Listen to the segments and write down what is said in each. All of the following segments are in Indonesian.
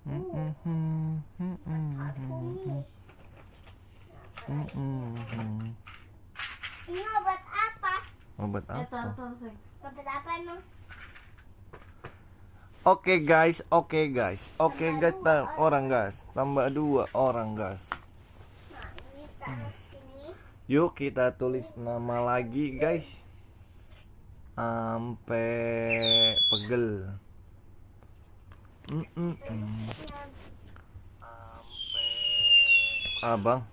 Ini obat apa? Obat apa? Obat apa emang? Oke guys, orang gas, tambah 2 orang gas. Nah, ini taruh sini. Yuk kita tulis nama lagi guys, sampai pegel. Abang,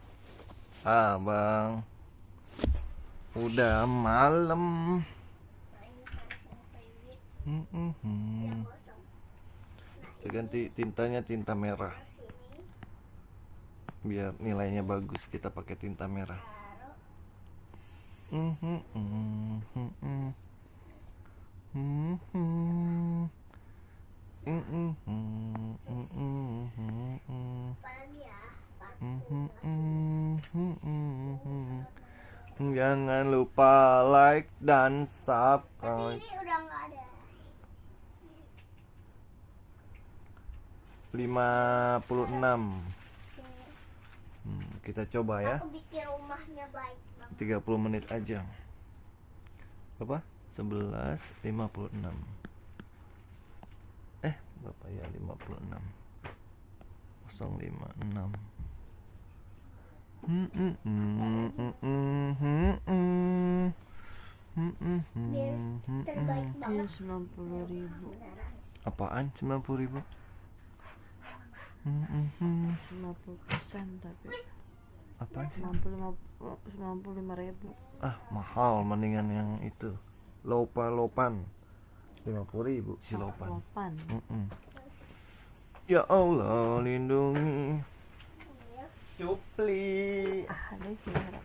udah malam. Kita ganti tintanya tinta merah, biar nilainya bagus. Kita pakai tinta merah. Jangan lupa like dan subscribe. Ini udah nggak ada. 56. Kita coba ya. Aku bikin rumahnya baik Bang. 30 menit aja. Berapa? 11.56. Berapa ya? 56 056. Biar terbaik banget. 90.000. Apaan 90.000? 50% tapi Apaan sih? 95.000. Mahal, mendingan yang itu. Lopan 50.000 si lopan. Ya Allah, lindungi Cupli. Ada juara.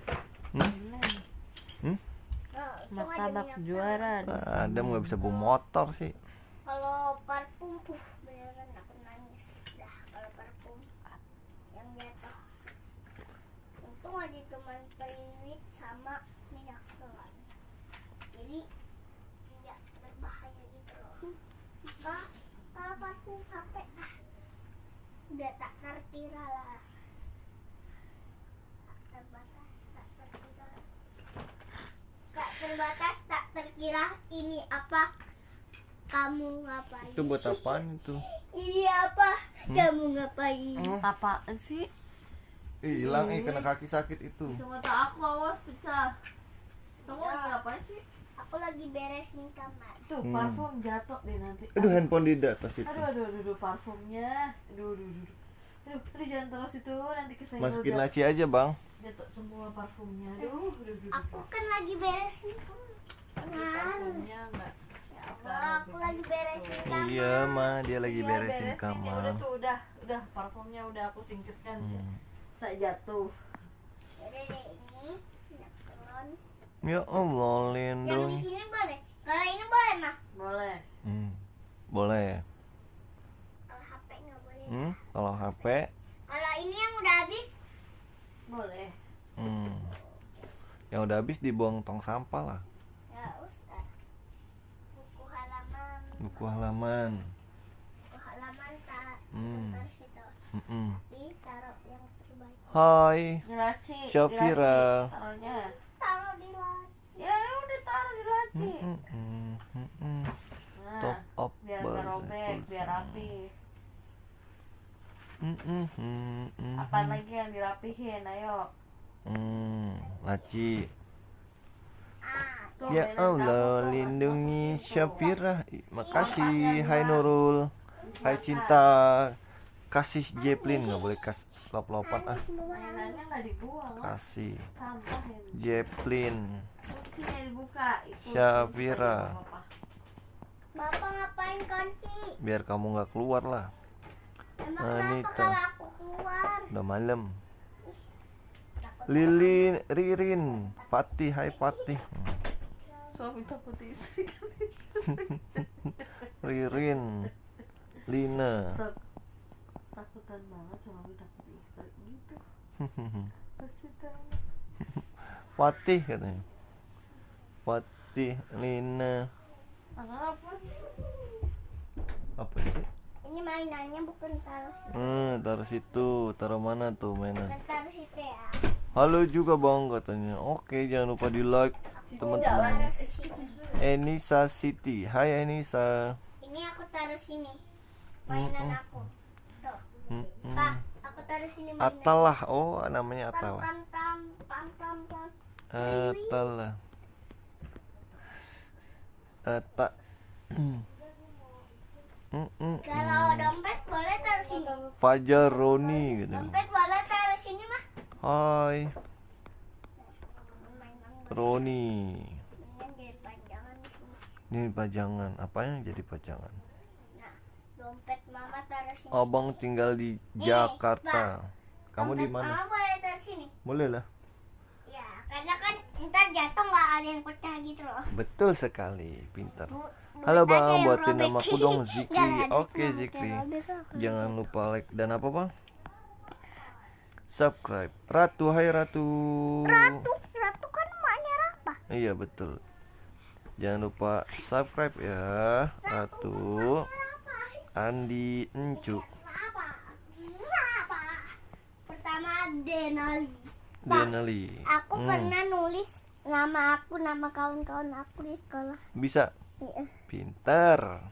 Martabak Martabak juara. Adam nggak bisa bawa motor sih. Kalau parfum, beneran aku nangis. Dah kalau parfum yang jatuh. Untung aja cuma peluit sama minyak doang. Jadi nggak berbahaya gitu loh. Kalau parfum HP udah tak terkira lah. Terbatas tak terkira. Ini apa? Kamu ngapain? Itu buat apaan itu? Ini apa? Kamu ngapain? Apaan sih? Hilang kena kaki sakit itu. Itu mata aku, awas pecah. Kamu lagi ngapain sih? Aku lagi beresin kamar. Tuh, parfum jatuh deh nanti. Aduh, handphone di atas itu. Aduh, parfumnya. Aduh, jangan terus itu, nanti kesenggol. Masukin laci aja, Bang. Jatuh semua parfumnya. Aduh. Aku kan lagi beresin Parfumnya enggak. Ya Allah, aku lagi beresin kamar. Iya, Ma, dia lagi beresin kamar. Udah tuh, udah parfumnya udah aku singkirkan. Tak jatuh. Udah deh, ini sinetron. Ya Allah, Yang di lindungi. sini boleh. Kalau ini boleh, Mah. Boleh. Boleh ya? Kalau HP nggak boleh. Kalau HP? Kalau ini yang udah habis, Boleh. Yang udah habis dibuang tong sampah lah. nggak usah. Buku halaman. Buku halaman. Buku halaman tak. Terus itu. Ditaruh yang terbaik. Hai, Di laci. Syafira. Taruhnya. Taruh di laci. Ya udah taruh di laci. Top up Biar nggak robek, biar rapi. Apaan lagi yang dirapihin? Ayo. Laci. Tuh, Ya mainan Allah, kamu tuh, lindungi masukin tuh. Syafira. Makasih, hai Nurul. Hai Cinta. Kasih Jeplin, nggak boleh lop-lopan Mainannya nggak dibuang. Wak. Kasih Sampah ya. Jeplin. Kuncinya dibuka. Itu. Syafira. Bapak ngapain kunci? Biar kamu nggak keluar lah. Emang kenapa Anita. kalau aku keluar? Udah malam. Lilin, Ririn, Fatih, hai Fatih. Suami takut istri kan. Ririn, Lina. Takutan banget suami takut istri gitu. Pasti tahu. Fatih katanya. Fatih, Lina. Apa? Apa sih? Ini mainannya bukan taruh situ. Taruh situ. Taruh mana tuh mainan? Bukan taruh situ ya. Halo juga bang katanya. Oke, jangan lupa di like teman-teman. Taruh sini. Enisa Siti. Hai Enisa. Ini aku taruh sini. Mainan aku. Tuh. Mm-mm. Kak, aku taruh sini mainan. Atalah. Oh, namanya Pam Atalah. pam pam pam pam pam. Atalah. Ata. Kalau dompet boleh taruh sini. Fajar Roni gitu. Dompet boleh taruh sini mah. Hai Mainan Roni. mainan jadi panjangan di sini. Ini pajangan. Apa yang jadi pajangan? Nah, dompet mama taruh sini. Abang tinggal di Jakarta. Kamu di Dompet mana? mama boleh taruh sini. Boleh lah. Ya, karena kan ntar jatuh nggak ada yang pecah gitu loh. Betul sekali, pintar. Bu- Halo duit aja bang, yang buatin robek. namaku dong Nggak Zikri. ada Oke yang Zikri. robek lah. Jangan lupa like dan apa bang? Subscribe. Ratu, hai Ratu. Ratu kan maknya Rafa. Iya betul. Jangan lupa subscribe ya, Ratu. Andi Encu. Rafa. Pertama Denali. Denali. Aku pernah nulis nama aku, nama kawan-kawan aku di sekolah. Bisa. Iya. Pintar.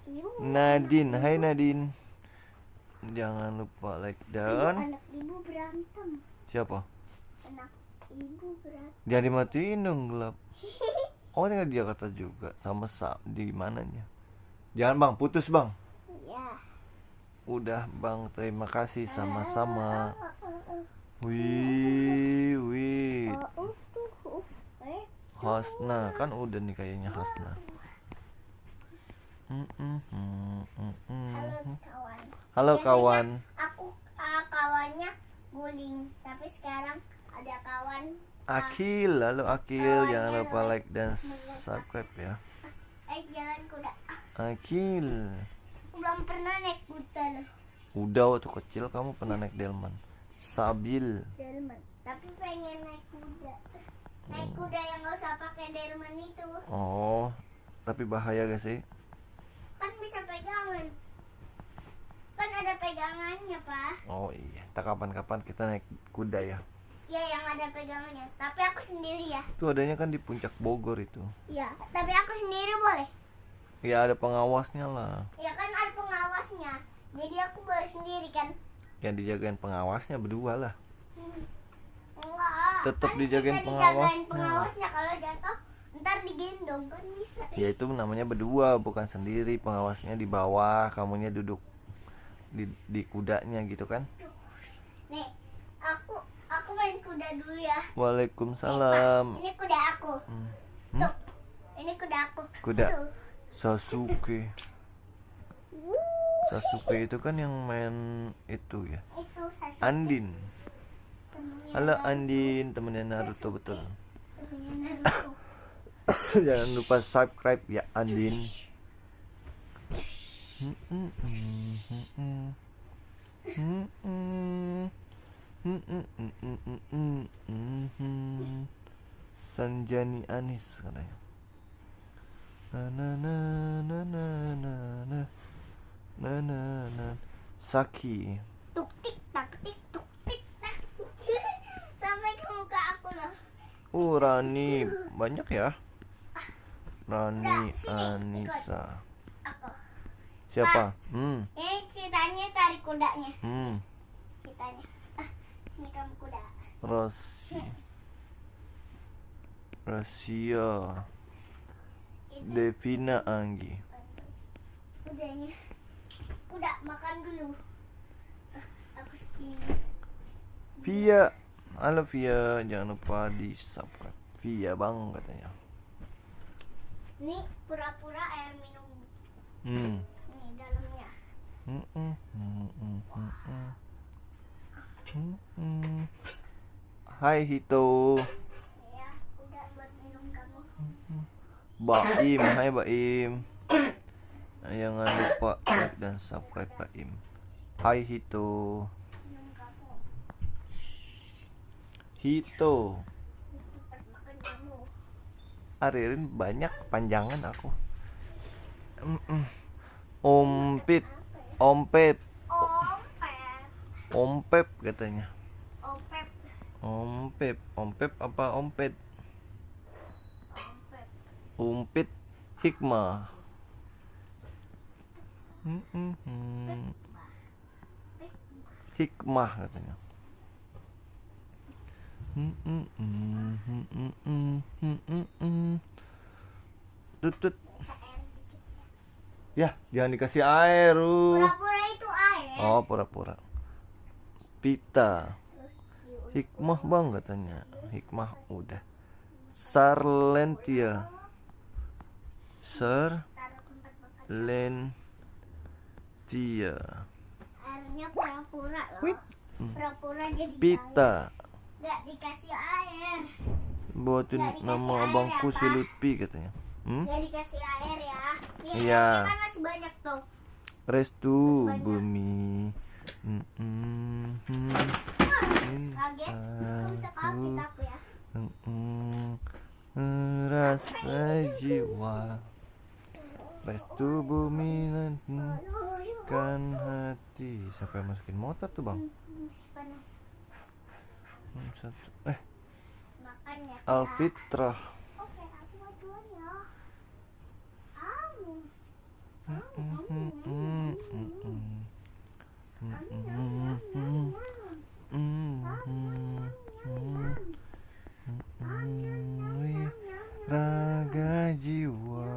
Ibu, Nadine, hai Nadine. Jangan lupa like dan anak ibu berantem. siapa? Anak ibu berantem. Jangan dimatiin dong gelap. Oh tinggal di Jakarta juga sama di mananya? Jangan bang, putus bang. Ya. Udah bang, terima kasih sama-sama. Wih, Hasna kan udah nih kayaknya Hasna. Halo kawan. Halo Biasanya kawan. Aku kawannya guling, tapi sekarang ada kawan. Akil, halo Akil, jangan lupa like dan subscribe ya. Jalan kuda. Akil, Belum pernah naik kuda loh, udah waktu kecil kamu pernah naik delman. Sabil, delman. Tapi pengen naik kuda. Naik kuda yang nggak usah pakai delman itu. oh, tapi bahaya gak sih? Kan bisa pegangan. Kan ada pegangannya, Pak. Oh iya, tak kapan-kapan kita naik kuda ya. Ya, yang ada pegangannya. Tapi aku sendiri ya. Itu adanya kan di puncak Bogor itu. Ya, tapi aku sendiri boleh. Ya ada pengawasnya lah. Ya kan ada pengawasnya. Jadi aku boleh sendiri kan. Yang dijagain pengawasnya berdua lah. Enggak. Tetep kan dijagain bisa pengawasnya. dijagain pengawasnya. Kalau jatuh ntar digendong kan bisa. Ya itu namanya berdua, bukan sendiri. Pengawasnya di bawah, kamunya duduk di kudanya gitu kan. Nih, aku main kuda dulu ya. Waalaikumsalam. Ini kuda aku. Tuh. Ini kuda aku. Kuda Tuh. Sasuke. Wuh. Sasuke itu kan yang main itu ya. Itu Sasuke. Andin. Temennya Halo Naruto. Andin, temennya Naruto betul. Temennya Naruto. Jangan lupa subscribe ya Andin. Sanjani Anis katanya. Na na na na na na na na na na. Saki. Tuk tik tak tik tuk tik tak. Sampai ke muka aku loh. Rani banyak ya. Rani Udah, sini, Anissa. Aku. Siapa? Ini ceritanya tarik kudanya. Ceritanya. Sini kamu kuda. Rosia. Rasia. Itu Devina Anggi. kudanya. Kuda makan dulu. Aku sedih. Via. Halo Via, jangan lupa di subscribe. Via bang katanya. Ini pura-pura air minum. Hmm. Nih dalamnya. Hai Hito. Ya, udah buat minum kamu. Baim, hai Baim. Jangan lupa like dan subscribe Baim. Hai Hito. Minum kamu. Hito. Cepat makan kamu. Aririn banyak panjangan aku. Ompit, ompet, Ompet. ompep katanya. Ompet. Ompep, ompep apa ompet? Ompet. Umpit hikmah. Hikmah katanya. Tutut. Ya, jangan dikasih air. Pura-pura itu air. Oh, pura-pura. Pita. Terus Hikmah bang katanya. Hikmah udah. Sarlentia. taruh tempat makan. Sarlentia. Airnya pura-pura loh. Wih. Pura-pura jadi air. Pita. Nggak dikasih air. Buatin Nggak dikasih nama air abangku ya, si Pak? Lutfi katanya. Nggak dikasih air ya. Nih, Iya. airnya kan masih banyak tuh. Restu banyak. bumi. Kaget. Bisa kaget aku ya. Rasa jiwa. Restu bumi dan kan hati. Siapa yang masukin motor tuh bang? Masih panas. Satu. Makan ya. Kak. Alfitrah. Oke, aku mau duluan ya. Raga jiwa.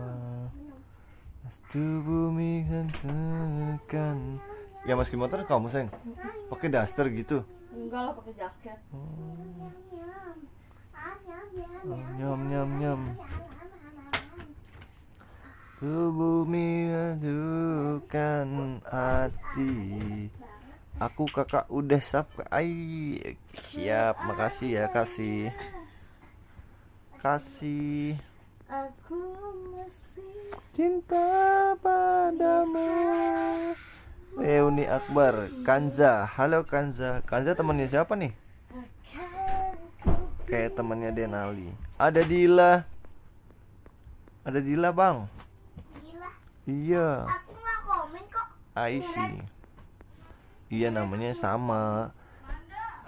Restu bumi dan tekan. Ya masukin motor kamu sayang. Pakai daster gitu. Enggak lah, pakai jaket. Nyam nyam nyam. Bumi adukan hati. Aku kakak udah sampai. Siap, makasih ya kasih. Kasih Aku masih cinta padamu. Reuni Akbar, Kanza. Halo Kanza. Kanza temannya siapa nih? Kayak temannya Denali. Ada Dila. Ada Dila bang. Gila. Iya. Aku nggak komen kok. Aisyah. Iya namanya sama.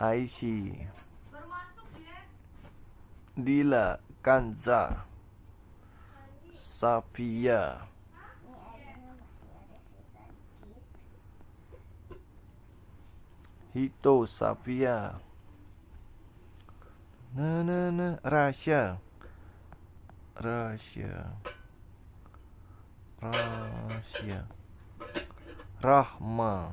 Aisyah. Dila, Kanza, Safia. Ini airnya masih ada sisa dikit. Hito, Safia. Rasya. Rahma.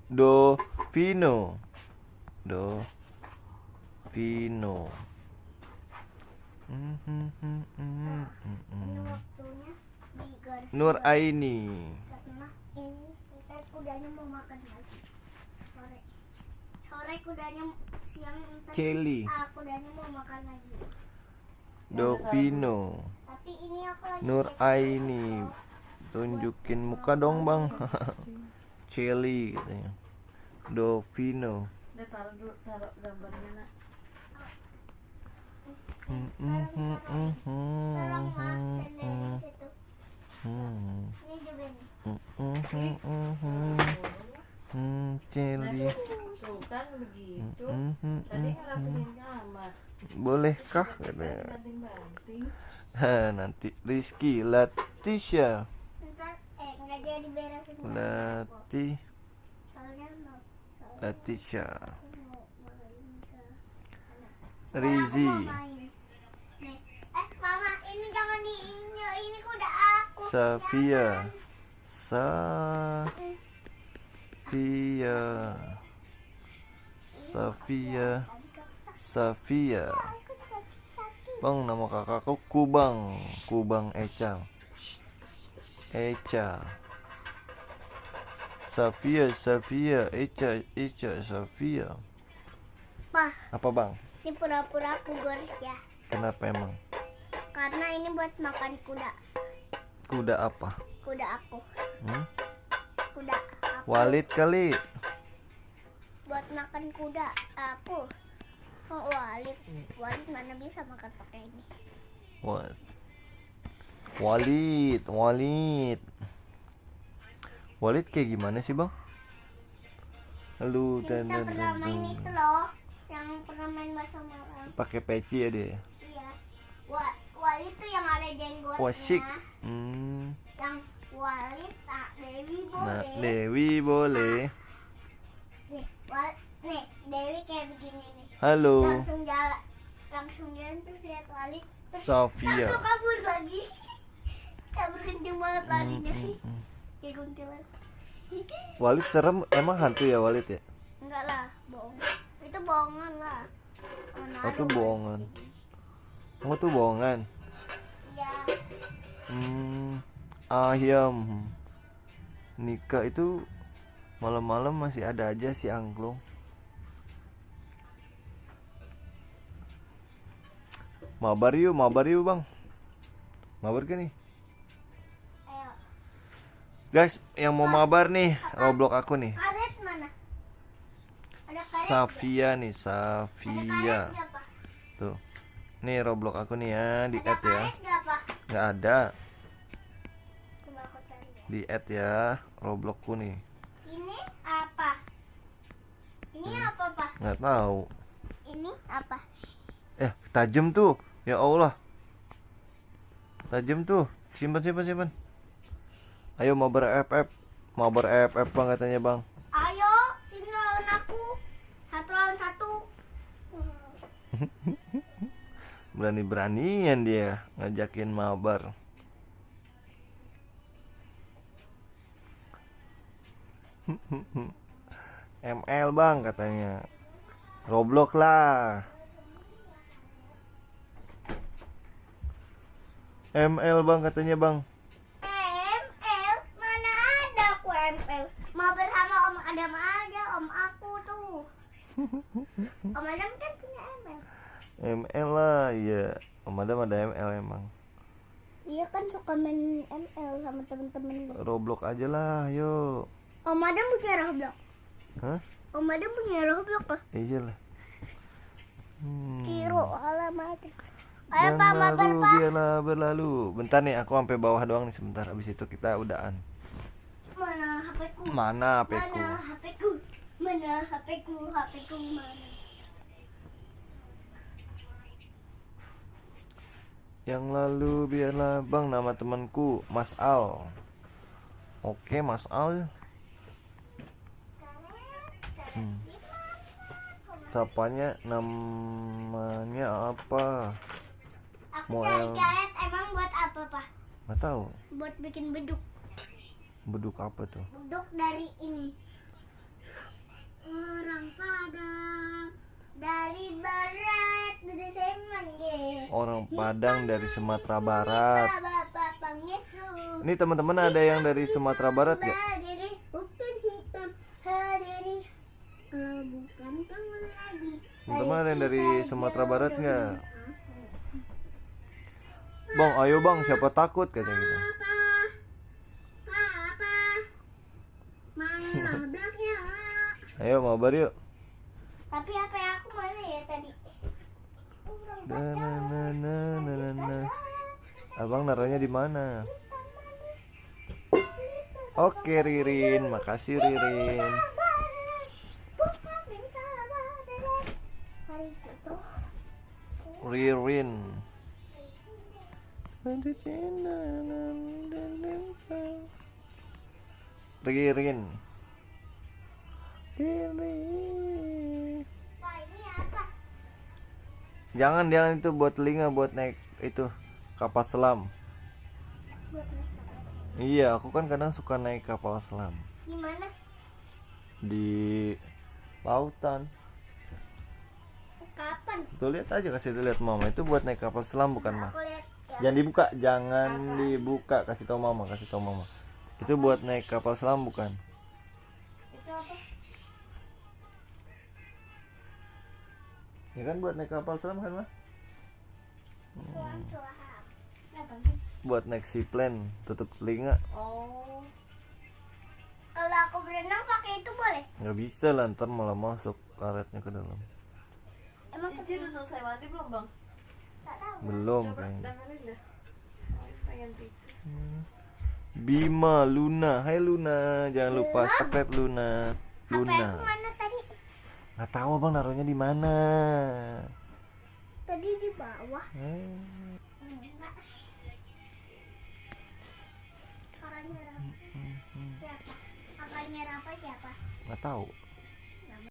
Dovino. Ini waktunya di garis Nur bawah. Aini. Karena ini ntar kudanya mau makan lagi. Sore kudanya siang ntar. Celi. Kudanya mau makan lagi. Dovino. Tapi ini aku lagi Nur geser. Aini. Tunjukin muka dong bang. Celi katanya. Dovino. Udah taruh dulu, taruh gambarnya nak. Tolong mak, senderin situ. Ini juga nih. Celi. Tuh kan begitu. Tadi ngerapiin kamar. Bolehkah Kan katanya. banting-banting. Nanti Rizky Latisha. Ntar nggak jadi beresin. Soalnya Soalnya Latisha. aku mau main ke anak. Rizi. Aku mau main. Nih, mama ini jangan diinjak, ini kuda aku. Safia. Jangan. Safia. Aku kaki sakit. Bang, nama kakakku Kubang Eca. Safia, Eca, Safia. Pak, Apa bang? ini pura-pura aku gores ya. Kenapa emang? Karena ini buat makan kuda. Kuda apa? Kuda aku. Hmm? Kuda aku. Walid kali. Buat makan kuda. Aku. Oh, Walid. Walid mana bisa makan pakai ini? Walid. Walid kayak gimana sih bang? Lu Kita pernah main itu loh. Yang pernah main bahasa Malang. pakai peci ya dia. Iya. Walid tuh yang ada jenggotnya. Wasik. Yang Walid, Dewi boleh. Nah, Dewi boleh. Nih, nih, Dewi kayak begini nih. Halo. Langsung jalan terus lihat Walid. Terus Sofia. langsung kabur lagi. Kabur kenceng banget larinya. Kayak kuntilanak. Walid serem, emang hantu ya Walid ya? Enggak lah, bohong. Itu bohongan lah. Mana Oh ada tuh Walid bohongan. begini. Oh tuh bohongan. Iya. Ayam. Nikah itu malam-malam masih ada aja si angklung. Mabar yuk bang. Mabar kan nih? Ayo. Guys, yang mau mabar nih, Roblox aku nih. Karet mana? Ada karet? Safia nih, Ada Safia. karet nggak, Pak? Tuh. Nih Roblox aku nih ya, di Ada add ya. karet nggak, Pak? Nggak ada. Coba aku cari ya. Di add ya, Robloxku nih. Ini apa? Ini apa, Pak? Nggak tahu. Ini apa? Tajam tuh. Ya Allah. Tajam tuh. Simpan. Ayo mabar FF. Mabar FF bang katanya bang. Ayo, sini lawan aku. 1 lawan 1. Berani-beranian dia ngajakin mabar. ML bang katanya. Roblox lah. ML bang katanya bang. ML? Mana ada aku ML? Mau bersama Om Adam aja, Om aku tuh. Om Adam kan punya ML. ML lah, iya. Om Adam ada ML emang. Iya kan suka main ML sama temen-temen. Roblox aja lah, yuk. Om Adam punya Roblox. Hah? Om Adam punya Roblox loh. Iya lah. Ciro alamat. Ayo Yang Pak, mabar lalu Pak. biarlah berlalu. Bentar nih, aku sampai bawah doang nih sebentar. Abis itu kita udahan. Mana HP-ku? Mana HP-ku? Mana HP-ku? Mana HP-ku? HP-ku mana? Yang lalu biarlah bang, nama temanku Mas Al. Oke Mas Al. Sapanya namanya apa? Aku cari karet emang buat apa, Pak? Nggak tahu. Buat bikin beduk. Beduk apa tuh? Beduk dari ini. Orang Padang dari barat dari Seman ge. Orang Padang dari Sumatera Barat. Bapak Bang Yesus. Ini teman-teman ada yang dari Sumatera Barat gak? Berdiri, bukan hitam hadiri. Kalau bukan kamu lagi. Teman-teman ada yang dari Sumatera Barat nggak? Bang, ayo bang, siapa takut katanya gitu. Papa. Mana bloknya? Ayo mabar yuk. Tapi HP aku mana ya tadi? Na. Abang naruhnya di mana? Oke Ririn, makasih Ririn. Ririn. Ririn. Jangan itu buat telinga, buat naik itu kapal selam. Iya, aku kan kadang suka naik kapal selam. Gimana? Di lautan. Kapan? Tuh lihat aja, kasih lihat mama, itu buat naik kapal selam bukan mah? Aku lihat ya. Jangan dibuka, jangan dibuka, kasih tahu mama, Itu buat naik kapal selam bukan? Itu apa? Ya kan buat naik kapal selam kan mah? Sulam. Apa sih? Buat naik seaplane, tutup telinga. Oh. Kalau aku berenang pakai itu boleh? Nggak bisa lah, ntar malah masuk karetnya ke dalam. Emang Cici udah selesai mandi belum bang? tak tahu. Belum Coba kayaknya. dengerin dah. Oh, pengen tidur. Bima, Luna, hai Luna, jangan lupa subscribe Luna. HP aku Luna. mana tadi? Nggak tahu bang naruhnya di mana. Tadi di bawah. Enggak. Kakaknya Rafa siapa? Kakaknya Rafa siapa? Nggak tahu.